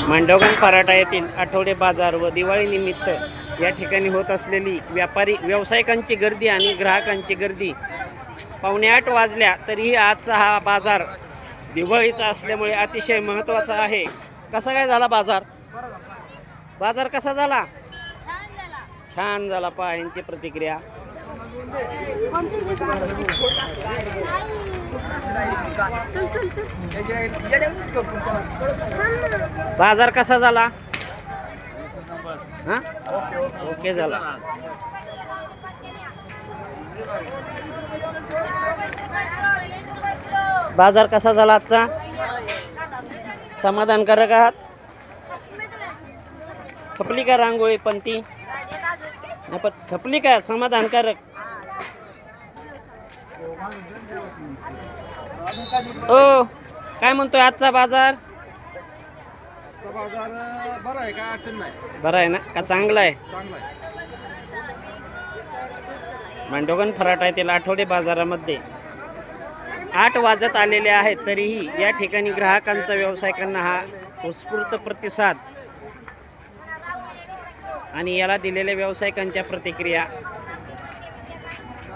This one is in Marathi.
मांडवगण पराठा येथील आठवडे बाजार व दिवाळी निमित्त या ठिकाणी होत असलेली व्यापारी व्यावसायिकांची गर्दी आणि ग्राहकांची गर्दी 7:45 वाजल्या तरीही आजचा हा बाजार दिवाळीचा असल्यामुळे अतिशय महत्त्वाचा आहे. कसा काय झाला बाजार? बाजार कसा झाला? छान झाला. पहा यांची प्रतिक्रिया. बाजार कसा झाला? हा ओके झाला. बाजार कसा झाला आजचा? समाधानकारक आहात? खपली का रांगोळी पण ती पण खपली का समाधानकारक? हो काय म्हणतोय आजचा बाजार? बाजार बरा आहे, काय अडचण नाही. बरा आहे ना का चांगला आहे? चांगला आहे. मांडवगण फराटा येथील आठवडे बाजारामध्ये 8 वाजत आलेले आहेत तरीही या ठिकाणी ग्राहकांचा व्यावसायिकांना हा उत्स्फूर्त प्रतिसाद आणि याला दिलेल्या व्यावसायिकांच्या प्रतिक्रिया